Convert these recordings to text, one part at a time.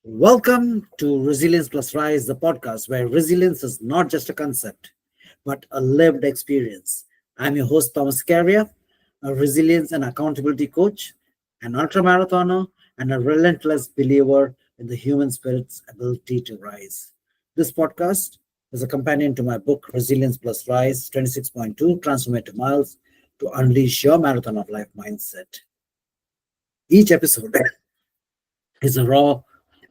Welcome to Resilience Plus Rise, the podcast where resilience is not just a concept, but a lived experience. I'm your host, Thomas Scaria, a resilience and accountability coach, an ultramarathoner, and a relentless believer in the human spirit's ability to rise. This podcast is a companion to my book, Resilience Plus Rise 26.2 Transformative Miles to Unleash Your Marathon of Life Mindset. Each episode is a raw,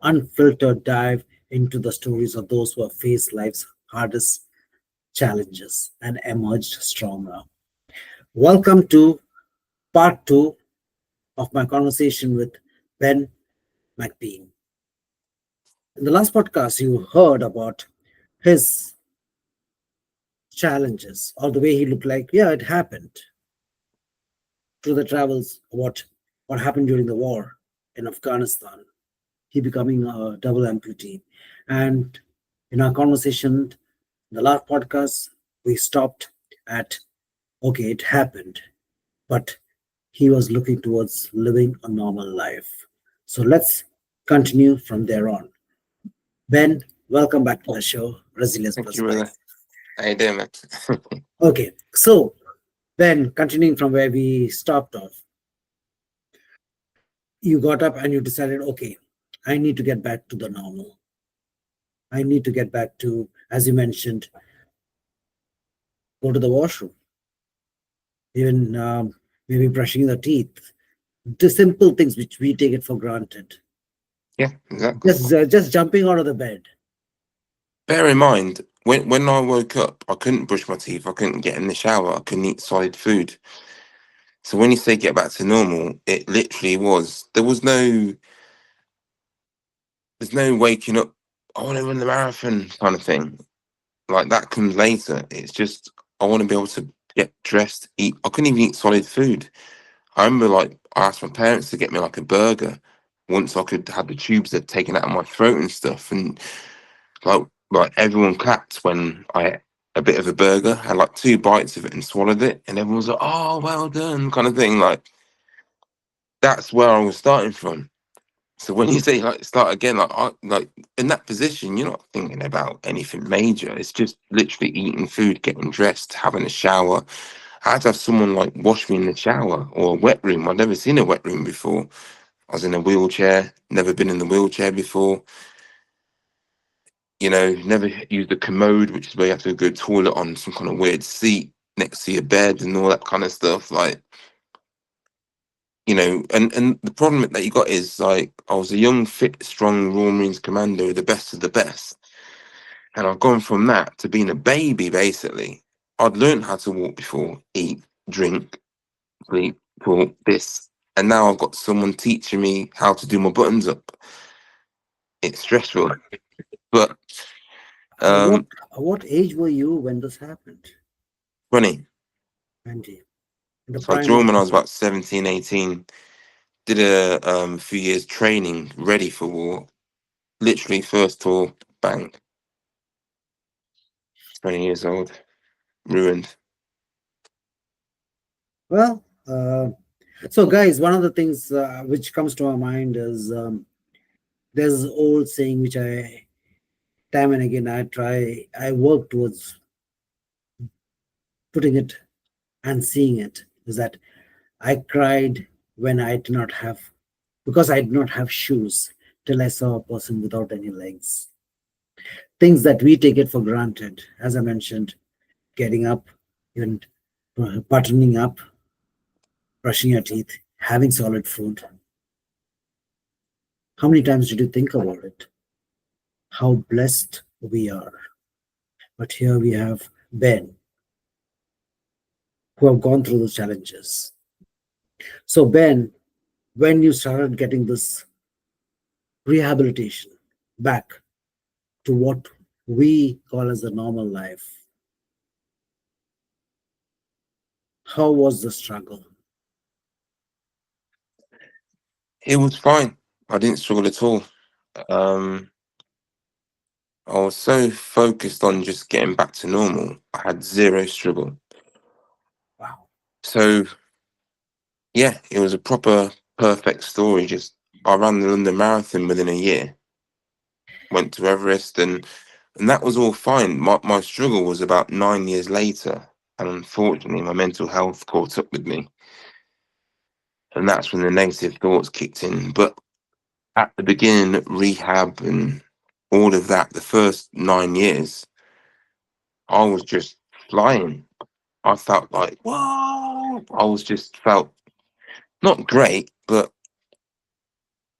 unfiltered dive into the stories of those who have faced life's hardest challenges and emerged stronger. Welcome to part two of my conversation with Ben McBean. In the last podcast, you heard about his challenges or the way he looked like, yeah, it happened through the travels, what happened during the war in Afghanistan, he becoming a double amputee. And in our conversation, the last podcast, we stopped at okay, it happened, but he was looking towards living a normal life. So let's continue from there on. Ben, welcome back to the show, Resilience Thank Plus you, brother. Rise. How you doing, man? Okay, so Ben, continuing from where we stopped off, you got up and you decided, okay, I need to get back to the normal. I need to get back to, as you mentioned, go to the washroom, even maybe brushing the teeth, the simple things which we take it for granted. Yeah, exactly. Just jumping out of the bed. Bear in mind, when I woke up, I couldn't brush my teeth. I couldn't get in the shower. I couldn't eat solid food. So when you say get back to normal, it literally was. There's no waking up. I want to run the marathon kind of thing. Like that comes later. It's just I want to be able to get dressed, eat. I couldn't even eat solid food. I remember like I asked my parents to get me like a burger once I could have the tubes that taken out of my throat and stuff. And like everyone clapped when I ate a bit of a burger, had like two bites of it and swallowed it, and everyone was like, "Oh, well done," kind of thing. Like that's where I was starting from. So when you say like start again, like in that position, you're not thinking about anything major. It's just literally eating food, getting dressed, having a shower. I had to have someone like wash me in the shower or a wet room. I'd never seen a wet room before. I was in a wheelchair, never been in the wheelchair before. Never used a commode, which is where you have to go toilet on some kind of weird seat next to your bed and all that kind of stuff. Like, and the problem that you got is like I was a young, fit, strong Royal Marines Commando, the best of the best. And I've gone from that to being a baby, basically. I'd learned how to walk before, eat, drink, sleep, talk, this. And now I've got someone teaching me how to do my buttons up. It's stressful. But What um what age were you when this happened, funny. Andy? In the So I prime of joined when I was about 17, 18. Did a few years training, ready for war. Literally first tour, bang, 20 years old, ruined. well, so guys, one of the things which comes to my mind is there's this old saying which I time and again I work towards putting it and seeing it is that I cried when I did not have, because I did not have shoes till I saw a person without any legs. Things that we take it for granted, as I mentioned, getting up, even buttoning up, brushing your teeth, having solid food. How many times did you think about it? How blessed we are. But here we have Ben, who have gone through those challenges. So, Ben, when you started getting this rehabilitation back to what we call as the normal life, how was the struggle? It was fine. I didn't struggle at all. Um, I was so focused on just getting back to normal. I had zero struggle. Wow. So yeah, it was a proper perfect story. Just I ran the London Marathon within a year. went to Everest, and that was all fine. My struggle was about 9 years later, and unfortunately, my mental health caught up with me, and that's when the negative thoughts kicked in. But at the beginning, rehab and all of that, the first 9 years, I was just flying. I felt like, whoa! I was just felt not great, but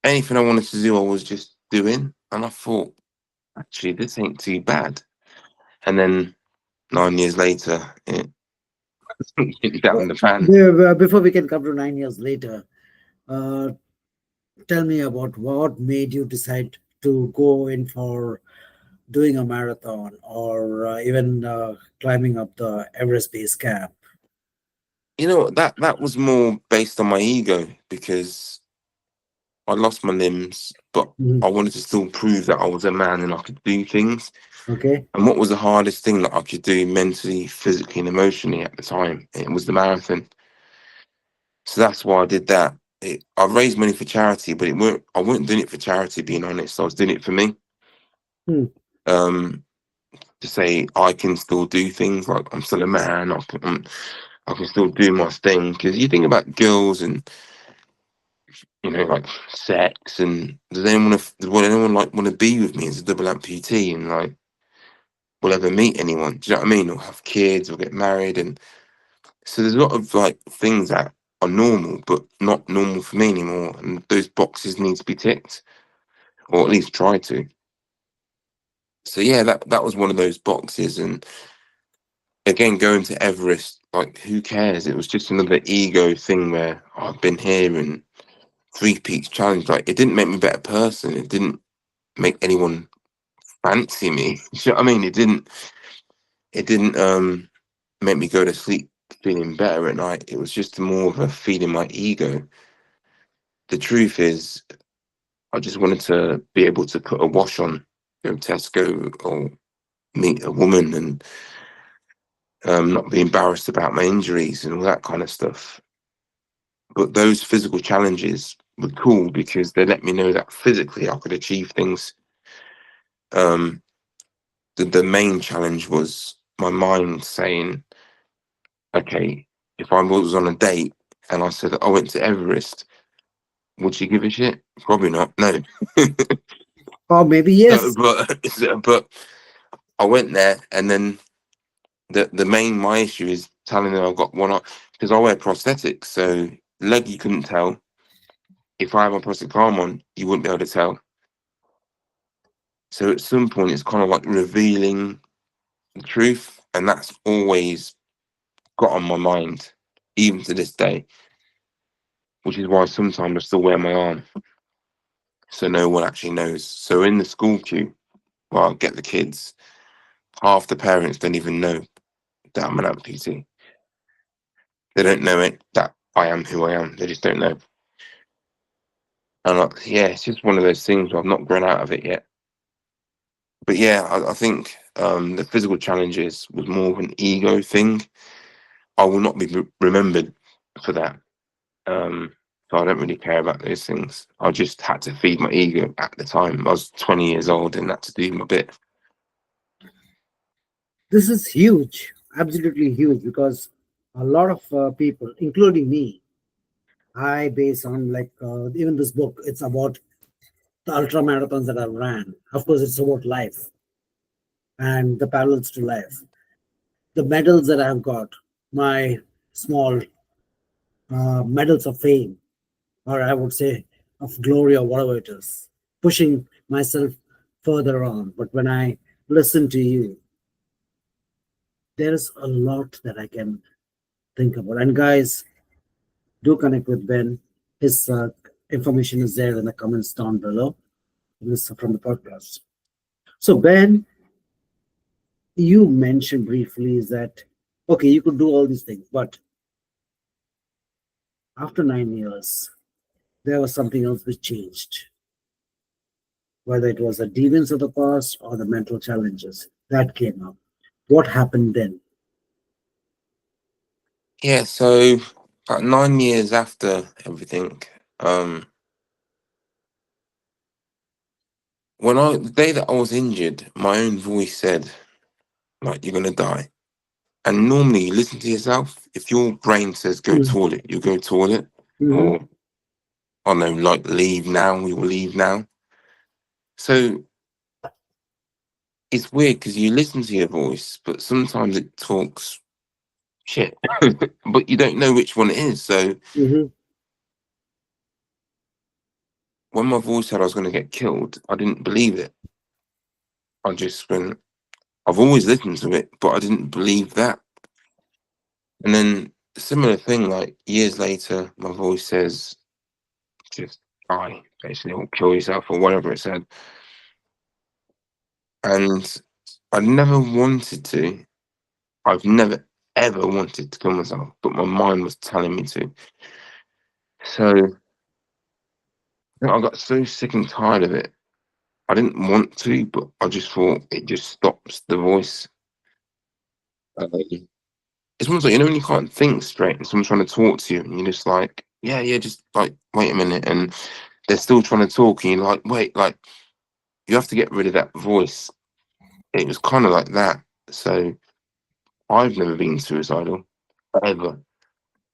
anything I wanted to do, I was just doing. And I thought, actually, this ain't too bad. And then 9 years later, it went down the fan. Before we can come to 9 years later, uh, tell me about what made you decide to go in for doing a marathon or even climbing up the Everest Base Camp. You know, that was more based on my ego, because I lost my limbs, but Mhm. I wanted to still prove that I was a man and I could do things. Okay. And what was the hardest thing that I could do mentally, physically, and emotionally at the time? It was the marathon. So that's why I did that. I raised money for charity, but I weren't doing it for charity, being honest. I was doing it for me. Hmm. Um, to say I can still do things, like I'm still a man. I can still do my thing. Because you think about girls and, you know, like sex, and does anyone like want to be with me as a double amputee, and like will ever meet anyone? Do you know what I mean? Or have kids or get married, and so there's a lot of like things that are normal but not normal for me anymore, and those boxes need to be ticked, or at least try to. So yeah, that was one of those boxes. And again, going to Everest, like, who cares? It was just another ego thing where, oh, I've been here, and Three Peaks Challenge. Like, it didn't make me a better person. It didn't make anyone fancy me. You know what I mean? It didn't make me go to sleep feeling better at night. It was just more of a feeding my ego. The truth is, I just wanted to be able to put a wash on, go to Tesco or meet a woman, and not be embarrassed about my injuries and all that kind of stuff. But those physical challenges were cool because they let me know that physically I could achieve things. Um, the main challenge was my mind saying, okay, if I was on a date and I said I went to Everest, would she give a shit? Probably not. No. Or maybe yes. but I went there, and then my issue is telling them I've got one eye, because I wear prosthetics. So leg you couldn't tell. If I have my prosthetic arm on, you wouldn't be able to tell. So at some point, it's kind of like revealing the truth, and that's always got on my mind, even to this day. Which is why sometimes I still wear my arm, so no one actually knows. So in the school queue, well, I'll get the kids. Half the parents don't even know that I'm an amputee. They don't know it, that I am who I am. They just don't know. And yeah, it's just one of those things where I've not grown out of it yet. But yeah, I think the physical challenges was more of an ego thing. I will not be remembered for that. So I don't really care about those things. I just had to feed my ego at the time. I was 20 years old and had to do my bit. This is huge, absolutely huge, because a lot of people, including me, I base on like even this book. It's about the ultra marathons that I've ran. Of course, it's about life and the parallels to life. The medals that I've got, my small medals of fame, or I would say of glory, or whatever it is, pushing myself further on. But when I listen to you, there's a lot that I can think about. And guys, do connect with Ben. His information is there in the comments down below. This from the podcast. So Ben, you mentioned briefly is that okay, you could do all these things, but after 9 years, there was something else which changed. Whether it was the demons of the past or the mental challenges that came up. What happened then? Yeah, so about 9 years after everything, um, the day that I was injured, my own voice said, like, you're gonna die. And normally you listen to yourself. If your brain says go Mm. toilet, you go toilet. Mhm. Or I don't know, like leave now, we will leave now. So it's weird because you listen to your voice, but sometimes it talks shit. But you don't know which one it is. So Mhm. when my voice said I was gonna get killed, I didn't believe it. I just went, I've always listened to it, but I didn't believe that. And then similar thing, like years later, my voice says just die, basically, or kill yourself or whatever it said. And I never wanted to. I've never ever wanted to kill myself, but my mind was telling me to. So I got so sick and tired of it. I didn't want to, but I just thought it just stops the voice. It's almost like, when you can't think straight and someone's trying to talk to you, and you're just like, yeah, yeah, just like, wait a minute. And they're still trying to talk, and you're like, wait, like, you have to get rid of that voice. It was kind of like that. So I've never been suicidal, ever.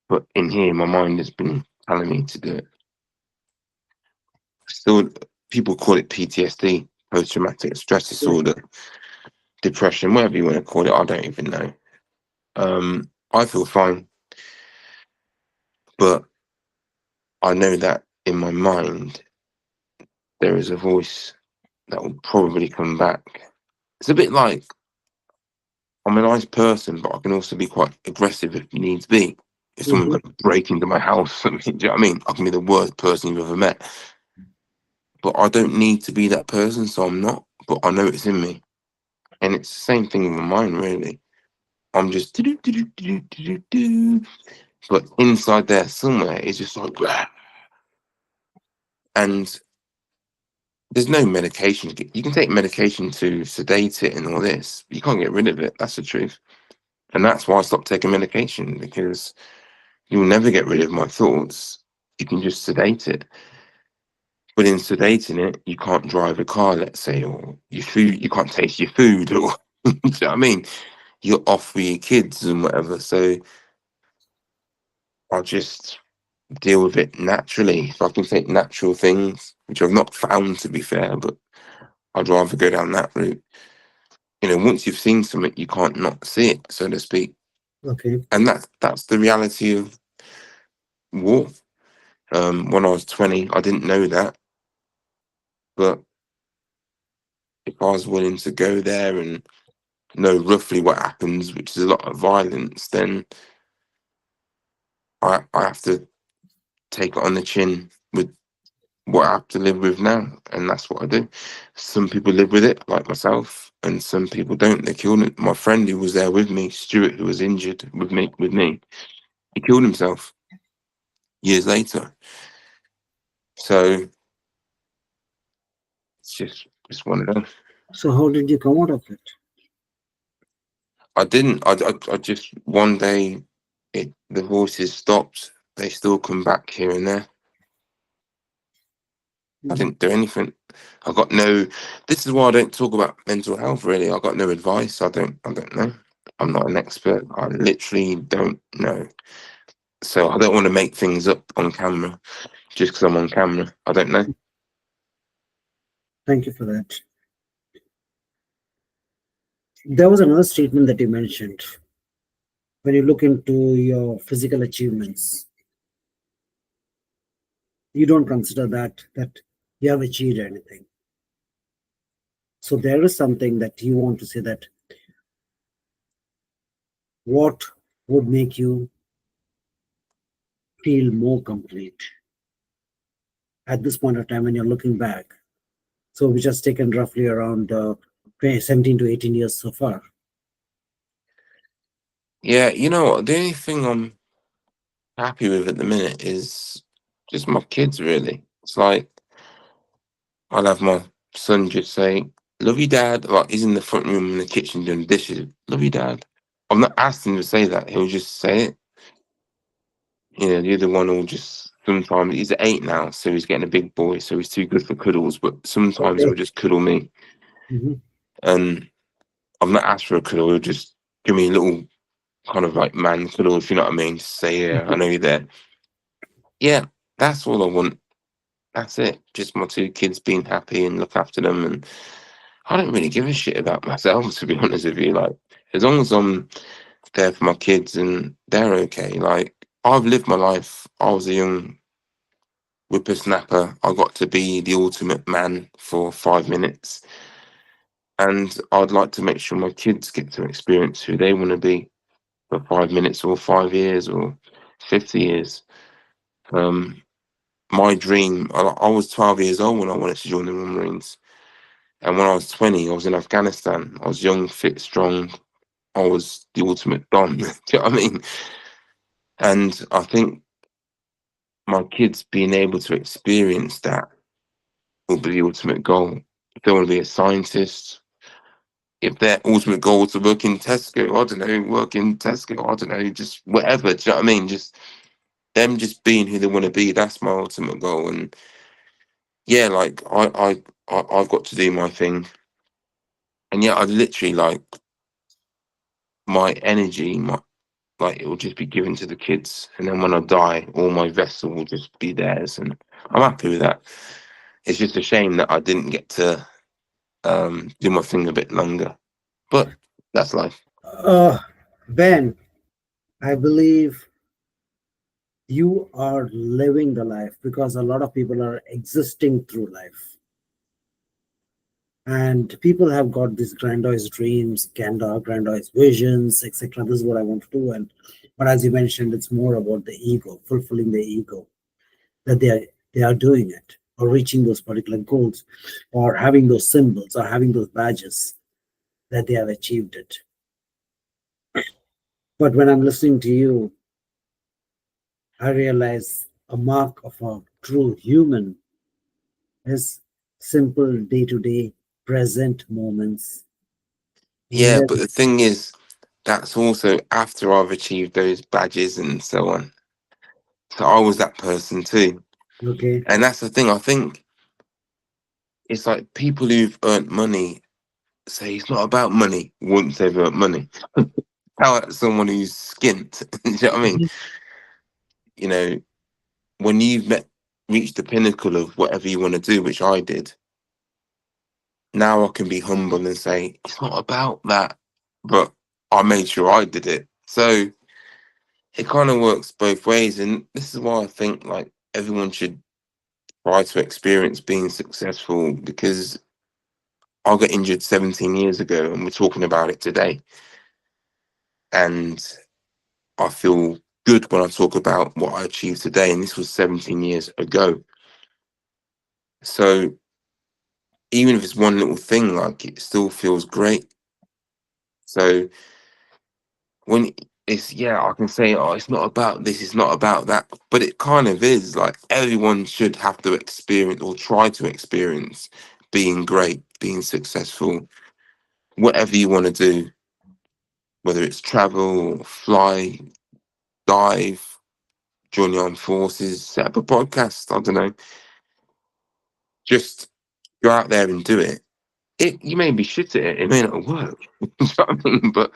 But in here, my mind has been telling me to do it. Still, people call it PTSD, post traumatic stress Yeah. disorder, depression, whatever you want to call it. I don't even know. I feel fine, but I know that in my mind there is a voice that will probably come back. It's a bit like I'm a nice person, but I can also be quite aggressive if needs be. If someone's Mhm. going to break into my house, do you know what I mean? I can be the worst person you've ever met, but I don't need to be that person, so I'm not. But I know it's in me, and it's the same thing in my mind, really. I'm just do-do-do-do-do-do-do. But inside there somewhere, it's just like, blah. And there's no medication. You can take medication to sedate it and all this. You can't get rid of it. That's the truth. And that's why I stopped taking medication, because you'll never get rid of my thoughts. You can just sedate it. But in sedating it, you can't drive a car, let's say, or your food, you can't taste your food, or do you know what I mean? You're off with your kids and whatever. So I just deal with it naturally. If I can take natural things, which I've not found to be fair, but I'd rather go down that route. Once you've seen something, you can't not see it, so to speak. Okay. And that's the reality of war. When I was 20, I didn't know that, but if I was willing to go there and know roughly what happens, which is a lot of violence, then I have to take it on the chin with what I have to live with now, and that's what I do. Some people live with it, like myself, and some people don't. They killed it. My friend who was there with me, Stuart, who was injured with me, he killed himself years later. So it's one of them. So how did you come out of it? I didn't. I just one day, the voices stopped. They still come back here and there. I Mhm. didn't do anything. I got no. This is why I don't talk about mental health. Really, I got no advice. I don't know. I'm not an expert. I literally don't know. So I don't want to make things up on camera just because I'm on camera. I don't know. Thank you for that. There was another statement that you mentioned. When you look into your physical achievements, you don't consider that you have achieved anything. So there is something that you want to say, that what would make you feel more complete at this point of time when you're looking back. So which has taken roughly around 17 to 18 years so far. Yeah, what? The only thing I'm happy with at the minute is just my kids. Really, it's like I'll have my son just say, "Love you, Dad." Like he's in the front room in the kitchen doing dishes. "Love you, Dad." I've not asked him to say that. He'll just say it. The other one will just sometimes he's 8 now, so he's getting a big boy, so he's too good for cuddles. But sometimes Okay. he'll just cuddle me, Mhm. and I've not asked for a cuddle. He'll just give me a little kind of like man cuddle, if you know what I mean. Just say, yeah, I know you're there. Yeah, that's all I want. That's it. Just my two kids being happy and look after them. And I don't really give a shit about myself, to be honest with you. Like, as long as I'm there for my kids and they're okay. Like, I've lived my life. I was a young whippersnapper. I got to be the ultimate man for 5 minutes. And I'd like to make sure my kids get to experience who they want to be for 5 minutes or 5 years or 50 years. Um, my dream, I was 12 years old when I wanted to join the Royal Marines. And when I was 20, I was in Afghanistan. I was young, fit, strong. I was the ultimate Don. Do you know what I mean? And I think my kids being able to experience that will be the ultimate goal. If they want to be a scientist, if their ultimate goal is to work in Tesco, I don't know, work in Tesco, I don't know, just whatever. Do you know what I mean? Just them just being who they want to be. That's my ultimate goal. And yeah, like I've got to do my thing. And yeah, I literally like my energy, my like it will just be given to the kids. And then when I die, all my vessel will just be theirs. And I'm happy with that. It's just a shame that I didn't get to do my thing a bit longer. But that's life. Uh, Ben, I believe you are living the life because a lot of people are existing through life. And people have got these grandiose dreams, grandiose visions, etc. This is what I want to do. And but as you mentioned, it's more about the ego, fulfilling the ego that they are doing it or reaching those particular goals or having those symbols or having those badges that they have achieved it. But when I'm listening to you, I realize a mark of a true human is simple day to day present moments. Yeah, but Live. the thing is, that's also after I've achieved those badges and so on. So I was that person too. Okay. And that's the thing. I think it's like people who've earned money say it's not about money once they've earned money. How about someone who's skint? Do you know what I mean? Mhm. You know, when you've reached the pinnacle of whatever you want to do, which I did, now I can be humble and say it's not about that, but I made sure I did it. So it kind of works both ways, and this is why I think like everyone should try to experience being successful, because I got injured 17 years ago and we're talking about it today, and I feel good when I talk about what I achieved today, and this was 17 years ago. So even if it's one little thing, like it still feels great. So when it's, yeah, I can say, oh, it's not about this, it's not about that, but it kind of is. Like everyone should have to experience or try to experience being great, being successful, whatever you want to do, whether it's travel, fly, dive, join the armed forces, set up a podcast, I don't know, just go out there and do it. You may be shit at it, it may not work. You know what I mean? But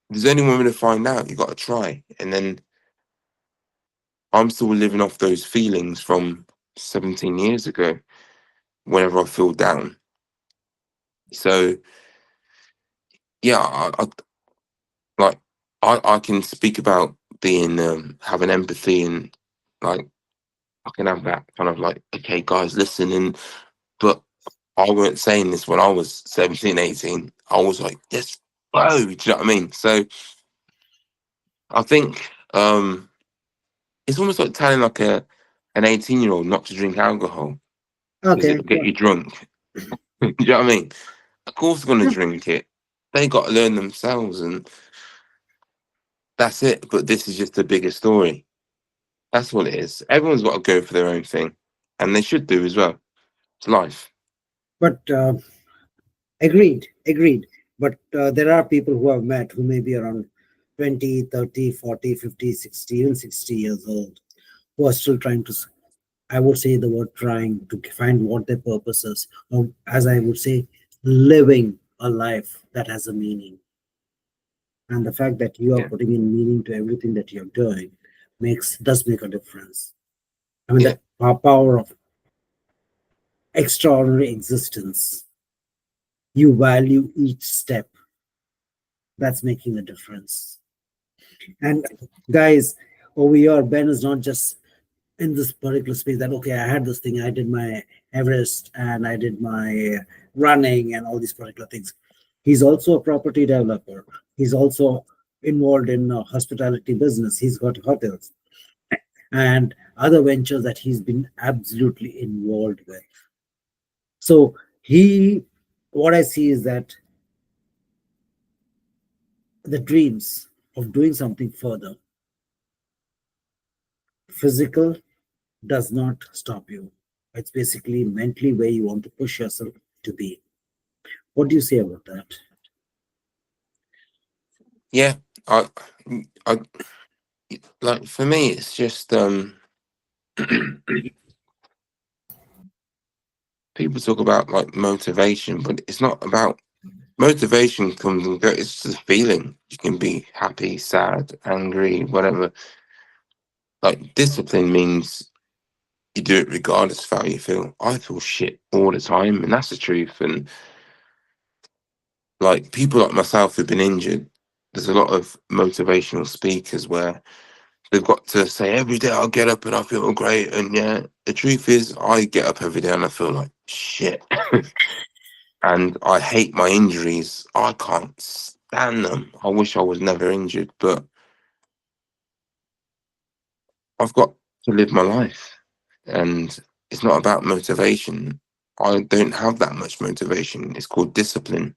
there's only one way to find out. You got to try. And then I'm still living off those feelings from 17 years ago whenever I feel down. So yeah, like I can speak about being having empathy, and like I can have that kind of like, okay guys, listen. And but I weren't saying this when I was 17, 18. I was like, yes, whoa, do you know what I mean? So I think it's almost like telling like an 18-year-old not to drink alcohol because Okay. it'll get you drunk. Do you know what I mean? Of course they're gonna Yeah. drink it. They got to learn themselves, and that's it. But this is just a bigger story. That's what it is. Everyone's got to go for their own thing, and they should do as well. It's life. But agreed, agreed. But there are people who have met who may be around 20, 30, 40, 50, 60, even 60 years old, who are still trying to, I would say the word trying to find what their purpose is, or as I would say, living a life that has a meaning. And the fact that you are Yeah, putting in meaning to everything that you're doing does make a difference. I mean, yeah, the power of extraordinary existence. You value each step. That's making a difference. And guys, over here, Ben is not just in this particular space that, okay, I had this thing, I did my Everest and I did my running and all these particular things. He's also a property developer. He's also involved in hospitality business. He's got hotels and other ventures that he's been absolutely involved with. So what I see is that the dreams of doing something further, physical does not stop you. It's basically mentally where you want to push yourself to be. What do you say about that? yeah. I like for me, it's just people talk about like motivation, but it's not about motivation. Comes and goes. It's just a feeling. You can be happy, sad, angry, whatever. Like discipline means you do it regardless of how you feel. I feel shit all the time, and that's the truth. And like people like myself who've been injured, there's a lot of motivational speakers where they've got to say every day I'll get up and I feel great. And yeah, the truth is I get up every day and I feel like shit. And I hate my injuries. I can't stand them. I wish I was never injured, but I've got to live my life. And it's not about motivation. I don't have that much motivation. It's called discipline.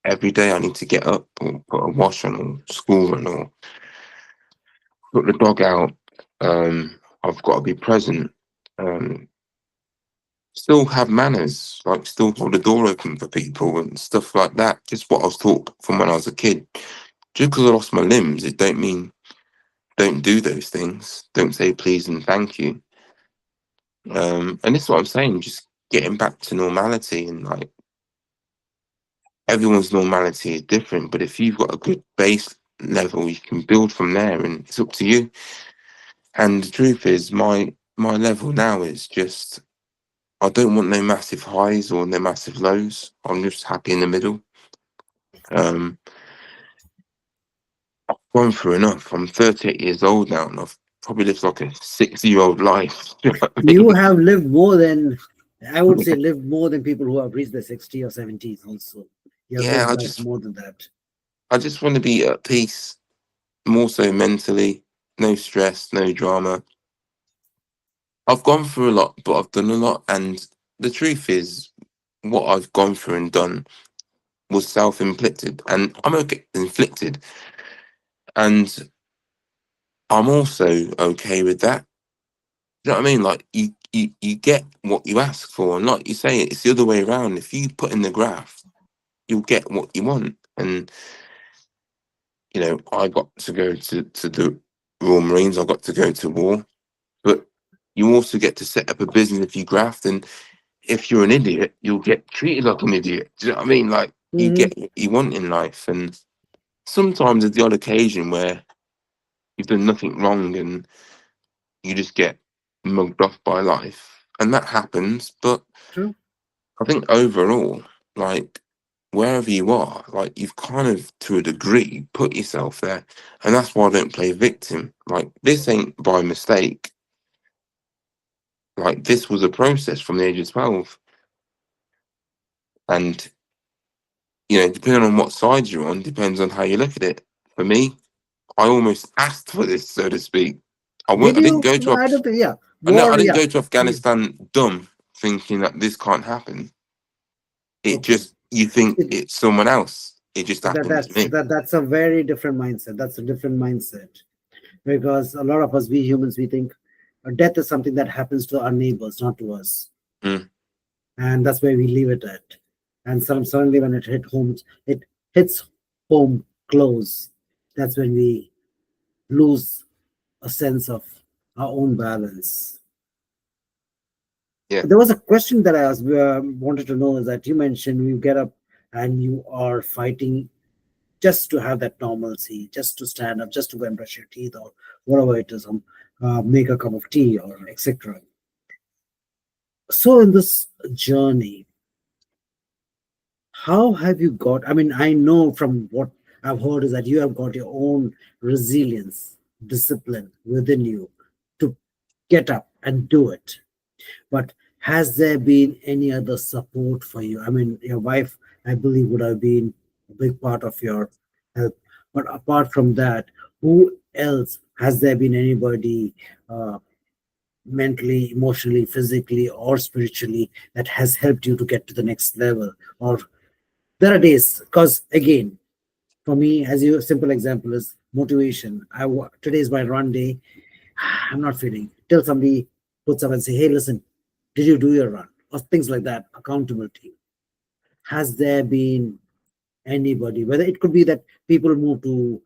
Every day I need to get up or put a wash on or school run or put the dog out. I've got to be present. Um, Still have manners, like still hold the door open for people and stuff like that. Just what I was taught from when I was a kid. Just because I lost my limbs, it don't mean don't do those things. Don't say please and thank you. And this is what I'm saying, just getting back to normality and like everyone's normality is different, but if you've got a good base level, you can build from there and it's up to you. And the truth is my level now is just I don't want no massive highs or no massive lows. I'm just happy in the middle. Um I've gone through enough. I'm 38 years old now and I've probably lived like a 6-year-old life. Do you know what I You mean? have lived more than, I would say, lived more than people who have reached their 60 or 70s also. You have Yeah, lived life more than that. I just want to be at peace, more so mentally, no stress, no drama. I've gone through a lot, but I've done a lot. And the truth is, what I've gone through and done was self-inflicted. And I'm okay, inflicted. And I'm also okay with that. You know what I mean? Like, you get what you ask for. And like you say, it's the other way around. If you put in the graft, you'll get what you want. And, you know, I got to go to the Royal Marines, I got to go to war. But you also get to set up a business if you graft. And if you're an idiot, you'll get treated like an idiot. Do you know what I mean? Like you Hmm. get what you want in life, and sometimes there's the odd occasion where you've done nothing wrong and you just get mugged off by life, and that happens. But True. I think overall, like wherever you are, like you've kind of to a degree put yourself there, and that's why I don't play victim. Like this ain't by mistake. Like this was a process from the age of 12, and you know, depending on what side you're on, depends on how you look at it. For me, I almost asked for this, so to speak. Did I didn't you? go No, to I don't think, yeah. I War, didn't yeah. go to Afghanistan dumb, thinking that this can't happen. It Okay. just you think It, it's someone else. It just that happened to that's me. that that's a very different mindset. That's a different mindset because a lot of us, we humans, we think death is something that happens to our neighbors, not to us, Mm, and that's where we leave it at. And suddenly, when it hits home close. That's when we lose a sense of our own balance. Yeah. There was a question that I wanted to know is that you mentioned you get up and you are fighting just to have that normalcy, just to stand up, just to go and brush your teeth or whatever it is, make a cup of tea or etc. So in this journey, how have you got? I mean, I know from what I've heard is that you have got your own resilience, discipline within you to get up and do it. But has there been any other support for you? I mean, your wife, I believe, would have been a big part of your help. But apart from that, who else? Has there been anybody mentally, emotionally, physically, or spiritually that has helped you to get to the next level? Or there are days, because again, for me, as you simple example is motivation. Today is my run day. I'm not feeling. Till somebody puts up and say, "Hey, listen, did you do your run?" Or things like that. Accountability. Has there been anybody? Whether it could be that people move to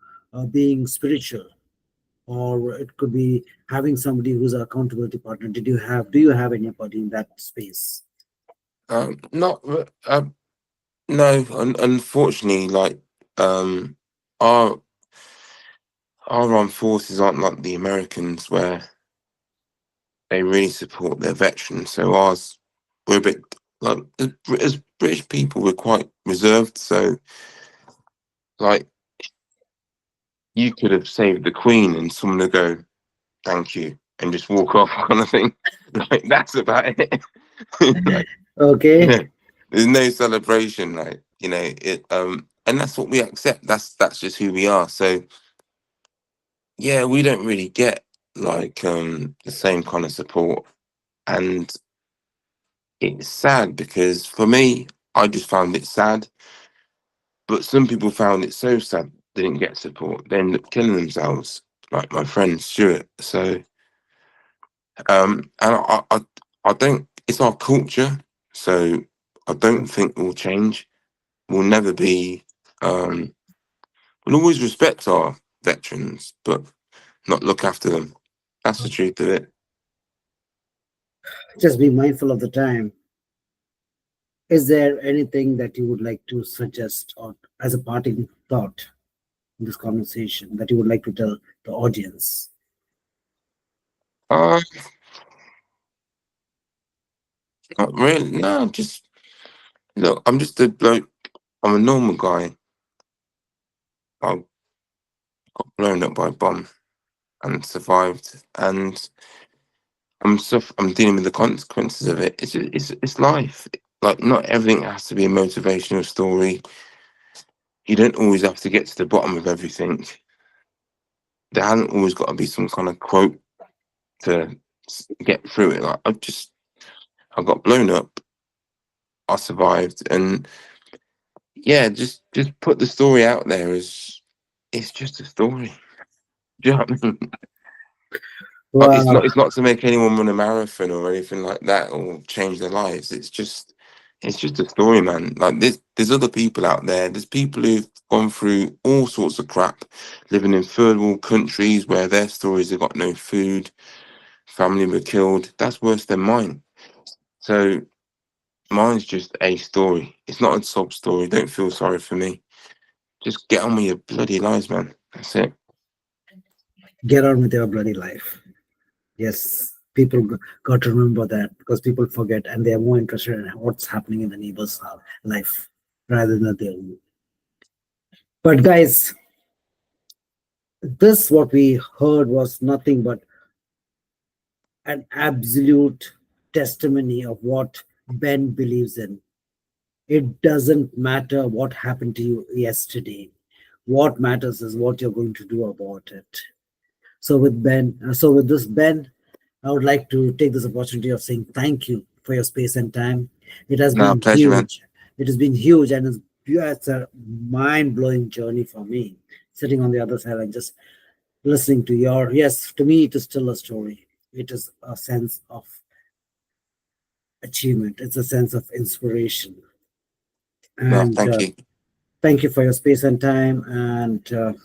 being spiritual, or it could be having somebody who's an accountability partner. Did you have? Do you have anybody in that space? Not no. Unfortunately, like um, our armed forces aren't like the Americans where they really support their veterans. So ours, we're a bit like as British people, we're quite reserved. So like you could have saved the Queen, and someone would go, "Thank you," and just walk off, kind of thing. Like that's about it. Like Okay, yeah, there's no celebration. Like it. And that's what we accept. That's just who we are. So yeah, we don't really get like the same kind of support, and it's sad because for me, I just found it sad. But some people found it so sad they didn't get support. They ended up killing themselves, like my friend Stuart. So and I don't. It's our culture, so I don't think we'll change. We'll never be. We'll always respect our veterans, but not look after them. That's the truth of it. just be mindful of the time. Is there anything that you would like to suggest or as a parting thought in this conversation that you would like to tell the audience? Uh, Not really. No, just look. I'm just a bloke. I'm a normal guy. I got blown up by a bomb and survived, and I'm dealing with the consequences of it. It's life. Like not everything has to be a motivational story. You don't always have to get to the bottom of everything. There hasn't always got to be some kind of quote to get through it. Like I got blown up. I survived, and yeah, just put the story out there as it's just a story. Do you know what I mean? Like, Wow, it's not to make anyone run a marathon or anything like that or change their lives. It's just a story, man. Like there's other people out there. There's people who've gone through all sorts of crap, living in third world countries where their stories have got no food, family were killed. That's worse than mine. So mine's just a story. It's not a sob story. Don't feel sorry for me. Just get on with your bloody lives, man. That's it. get on with your bloody life. Yes, people got to remember that because people forget and they are more interested in what's happening in the neighbor's life rather than their own. But guys, this what we heard was nothing but an absolute testimony of what Ben believes in. It doesn't matter what happened to you yesterday. What matters is what you're going to do about it. So with this, Ben, I would like to take this opportunity of saying thank you for your space and time. It has No, been pleasure, man. huge. It has been huge, and it's a mind-blowing journey for me. Sitting on the other side and just listening to your, yes, to me, it is still a story. It is a sense of achievement. It's a sense of inspiration. No, And thank you. thank you for your space and time, and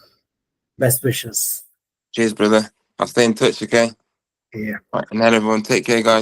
best wishes. Cheers, brother. I'll stay in touch, okay? Yeah. Right, and then everyone take care, guys.